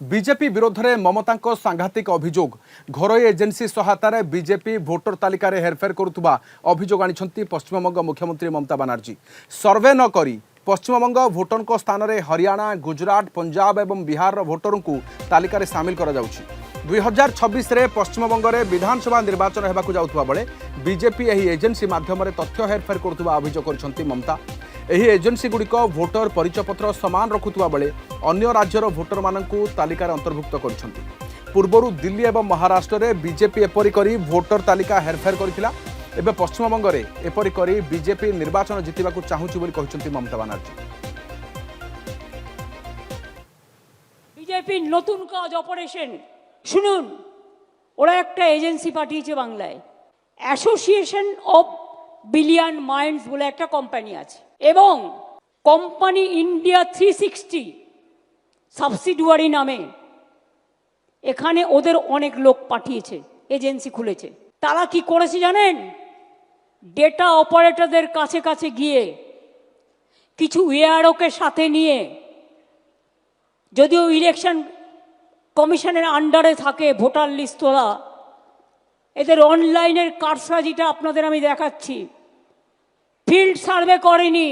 BJP विरोध में ममता सांघातिक अभियोग घरोई एजेन्सी सहायतार बीजेपी भोटर तालिकार हेरफेर करुवा अभियोग आनी पश्चिमबंग मुख्यमंत्री ममता बनर्जी सर्वे न करी पश्चिमबंग भोटर स्थान में हरियाणा गुजरात पंजाब और बिहार भोटर को तालिकार सामिल कर 2026 पश्चिमबंग में विधानसभा निर्वाचन होगा जाउथुवा बेले बीजेपी यही एजेन्सी माध्यम तथ्य हेरफेर करुवा अभियोग कर ममता एही एजेन्सी गुड़िक भोटर परिचयपत्र समान रखुवा बेले अन्य राज्यर भोटर मानू तालिकार अंतर्भुक्त कर पूर्वर दिल्ली और महाराष्ट्र में बीजेपी एपरी करी भोटर तालिका हेरफेर करथिला एबे पश्चिमबंग में एपरी करी बीजेपी निर्वाचन जितवा चाहूची बोली कहते ममता बनर्जी। बीजेपी नतून काज ऑपरेशन शुनुन ओरा एकटा एजेंसी पाठिয়েছে বাংলায় অ্যাসোসিয়েশন অফ বিলিয়ন মাইন্ডস বলে একটা কোম্পানি আছে এবং কোম্পানি ইন্ডিয়া 360 সাবসিডিয়ারি নামে এখানে ওদের অনেক লোক পাঠিয়েছে এজেন্সি খুলেছে। তারা কি করেছে জানেন? ডেটা অপারেটরদের কাছে কাছে গিয়ে কিছু এআরওকে সাথে নিয়ে যদিও ইলেকশন কমিশনের আন্ডারে থাকে ভোটার লিস্ট তোলা এদের অনলাইনের কারসাজিটা আপনাদের আমি দেখাচ্ছি। ফিল্ড সার্ভে করেনি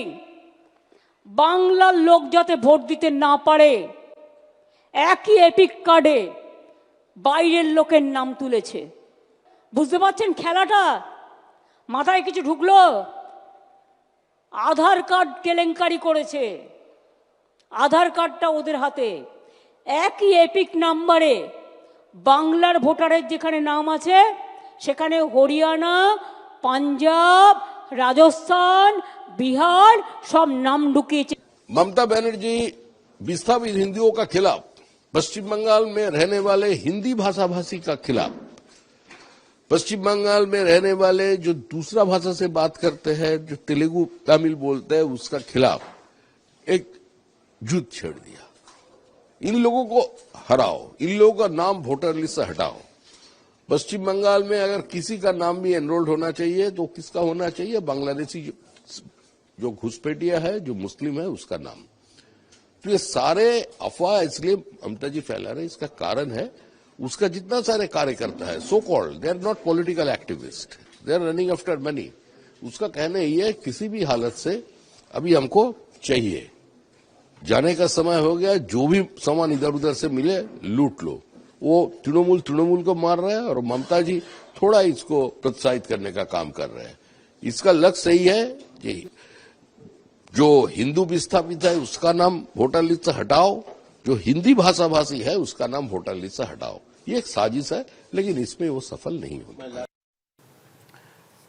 বাংলার লোক যাতে ভোট দিতে না পারে একই এপিক কার্ডে বাইরের লোকের নাম তুলেছে। বুঝতে পারছেন খেলাটা? মাথায় কিছু ঢুকলো? আধার কার্ড কেলেঙ্কারি করেছে, আধার কার্ডটা ওদের হাতে একই এপিক নাম্বারে বাংলার ভোটারের যেখানে নাম আছে সেখানে হরিয়ানা পাঞ্জাব राजस्थान बिहार सब नाम ढुकिए। ममता बनर्जी विस्थापित हिंदुओं का खिलाफ, पश्चिम बंगाल में रहने वाले हिंदी भाषा भाषी का खिलाफ, पश्चिम बंगाल में रहने वाले जो दूसरा भाषा से बात करते हैं, जो तेलुगु तमिल बोलते हैं, उसका खिलाफ एक युद्ध छेड़ दिया। इन लोगों को हराओ, इन लोगों का नाम वोटर लिस्ट से हटाओ। पश्चिम बंगाल में अगर किसी का नाम भी एनरोल्ड होना चाहिए तो किसका होना चाहिए? बांग्लादेशी जो घुसपैठिया है, जो मुस्लिम है, उसका नाम। तो ये सारे अफवाह इसलिए ममता जी फैला रहे, इसका कारण है उसका जितना सारे कार्यकर्ता है so called, they are not political activist, they are running after money. उसका कहना ये है किसी भी हालत से अभी हमको चाहिए, जाने का समय हो गया, जो भी सामान इधर उधर से मिले लूट लो। वो तृणमूल को मार रहा है और ममता जी थोड़ा इसको प्रोत्साहित करने का काम कर रहे हैं। इसका लक्ष्य यही है कि जो हिंदू विस्थापित है उसका नाम वोटर लिस्ट से हटाओ, जो हिंदी भाषा भाषी है उसका नाम वोटर लिस्ट से हटाओ। ये एक साजिश है, लेकिन इसमें वो सफल नहीं होगा।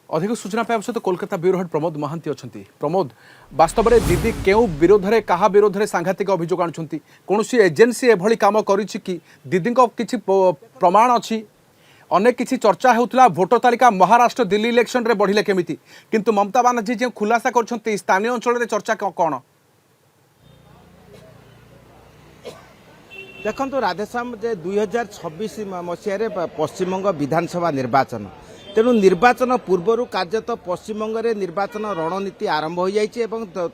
अधिक सूचना पाइबा सहित कोलकाता ब्यूरो हेड प्रमोद महांती अच्छा। प्रमोद, वास्तव में दीदी क्यों विरोध में क्या विरोध में सांघातिक अभियोग आणुंट? कौन एजेन्सी एभली काम करिछि कि दीदी किसी प्रमाण अच्छी? अनेक किसी चर्चा होता भोटर तालिका महाराष्ट्र दिल्ली इलेक्शन रे बढ़िले केमिति, किंतु ममता बनर्जी जो खुलासा कर स्थानीय अंचल में चर्चा कौन? देखो राधेश्याम, 2026 मसीह पश्चिमबंग विधानसभा निर्वाचन, तेणु निर्वाचन पूर्वर कार्यत पश्चिमबंग में निर्वाचन रणनीति आरंभ हो जाइए।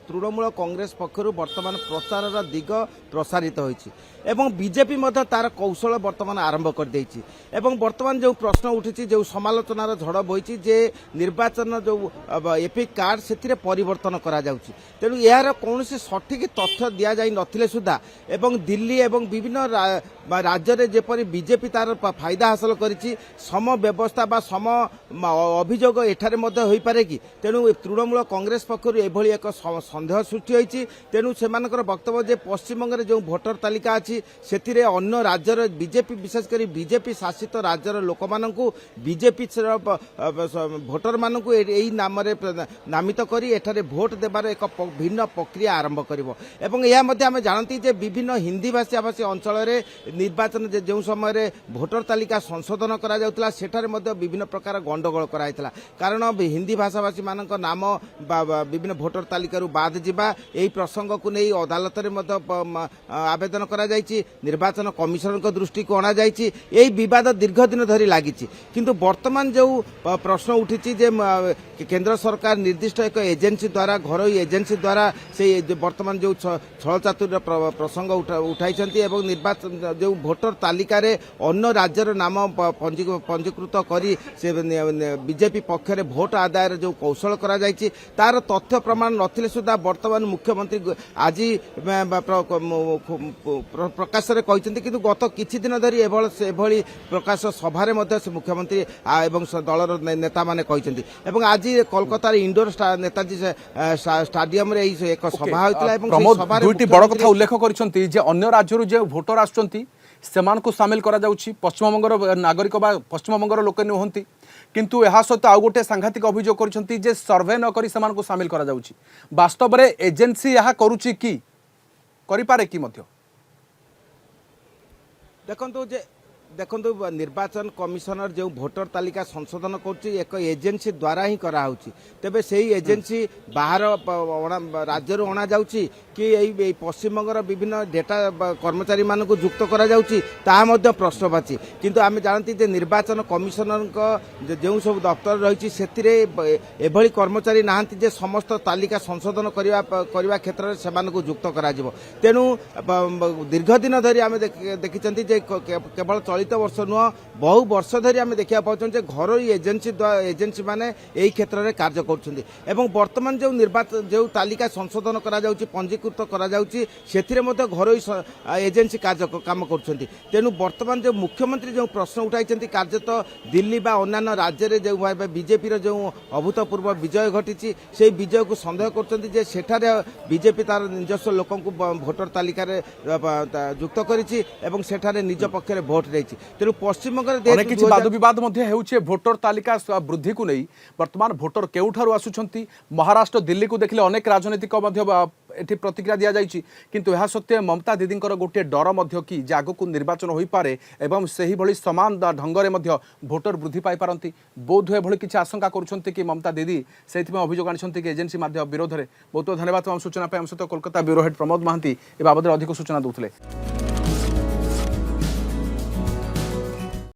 तृणमूल कांग्रेस पक्षर वर्तमान प्रचार दिग प्रसारित होइछि एवं बीजेपी तार कौशल वर्तमान आरंभ कर देइछि। एवं वर्तमान जो प्रश्न उठी, जो समालोचनार झड़ बोइछि जे निर्वाचन जो एपिक कार्ड से परिवर्तन करा जाउछि, तेणु यार कौन सठिक तथ्य दि जाई नथिले सुधा एवं दिल्ली एवं विभिन्न राज्य में जेपरी बीजेपी तार फायदा हासिल करिछि, सम व्यवस्था बा सम अभियोग एठारे मध्य होई पारे कि? तेणु तृणमूल कांग्रेस पक्षर एभली एक संदेह सृष्टि होइछि। तेणु सेमानकर वक्तव्य जे पश्चिमबंग में जो भोटर तालिका अच्छी से अन्य राज्यर बीजेपी विशेष कर बीजेपी शासित राज्यर लोक मानू बीजेपी भोटर मानू यही नाम नामित करी एठारे भोट देवार एक भिन्न प्रक्रिया आरंभ करिवो। एवं यह मध्य आम जानती जे विभिन्न हिंदी भाषाभाषी अंचल निर्वाचन जो समय भोटर तालिका संशोधन करा जाउतला, सेठारे मध्य विभिन्न प्रकार गंडगोल कराइतला कारण हिंदी भाषाभाषी मानक नाम विभिन्न भोटर तालिका बाद जावा यही प्रसंग को नहीं अदालत में आवेदन करा जायछि निर्वाचन कमिशन दृष्टि को अणा जायछि यही विवाद दीर्घ दिन धरी लगी किंतु वर्तमान जो प्रश्न उठी केंद्र सरकार निर्दिष्ट एक एजेंसी द्वारा घरोई एजेंसी द्वारा से वर्तमान जो छल चातुर्य प्रसंग उठाई निर्वाचन जो भोटर तालिका अन्य राज्यर नाम पंजीकृत करी से बीजेपी पक्षरे भोट आदायर जो कौशल करा जायछि तार तथ्य प्रमाण नथिले सुद्धा वर्तमान मुख्यमंत्री आज प्रकाश रे कहते किंतु गत किछि दिन धरी एभली प्रकाश सभारे मध्य से मुख्यमंत्री एवं दलर नेता माने कहते एवं आज कोलकाता इंडोर नेताजी स्टाडियम रे एक सभा होइतला एवं प्रमोद दुईटी बड़ कथा उल्लेख करिसंती जे अन्य राज्यरु जे भोटर आछंती सेमानकु शामिल करा जाउछि पश्चिमबंगर नागरिक बा पश्चिमबंगर लोक नुहंती किंतु एहा सहित आउ गोटे सांघातिक अभियोग करिसंती जे सर्वे न करी सेमानकु शामिल करा जाउछि वास्तव रे एजेंसी एहा करूछि की करि पारे की मध्य देखो निर्वाचन कमिशनर जो भोटर तालिका संशोधन कर एजेंसी द्वारा ही कराऊँगी तेबे से एजेंसी बाहर राज्य अणा जा कि पश्चिमबंगर विभिन्न डेटा कर्मचारी मान युक्त करा प्रश्नवाची किंतु आम जानती जे निर्वाचन कमिशनर जो सब दफ्तर रही एभली कर्मचारी नहांती जे समस्त तालिका संशोधन करने क्षेत्र में युक्त करा तेणु दीर्घ दिन धरी आम देखी केवल चलित वर्ष नुह बहु वर्ष धरी आम देखा पाचन घरोई एजेंसी माने यही क्षेत्र में कार्य कर वर्तमान जो निर्वाचन जो तालिका संशोधन करा पंजीकृत करा घरोई एजेंसी कार्य काम कर तेणु वर्तमान जो मुख्यमंत्री जो प्रश्न उठाई कार्यत दिल्ली बा अन्य राज्य में जो बीजेपी जो अभूतपूर्व विजय घटी से विजय को सन्देह कर बीजेपी तार निजस्व लोक भोटर तालिका युक्त कर निज पक्ष भोट देती तेणु पश्चिमबंग किसी वाद विवाद भोटर तालिका वृद्धि को नहीं वर्तमान भोटर केउठारु आसुछंती महाराष्ट्र दिल्ली को देखले अनेक राजनीतिक एठी प्रतिक्रिया दिया जाइछि किंतु यह सत्य ममता दीदींकर गोटे डर मध्य कि जे आगकु निर्वाचन होई पारे एवं सही भली समान ढंगरे मध्य भोटर वृद्धि पाई पारंती बोध हुए भली किछि आशंका करूछंती कि ममता दीदी सेथिमे अभियोग आनिछंती कि एजेंसी माध्य विरोध रे बहुत धन्यवाद तमाम सूचना पे हम सहित कोलकाता ब्यूरो हेड प्रमोद महांती ए बाबद अधिक सूचना दउथले।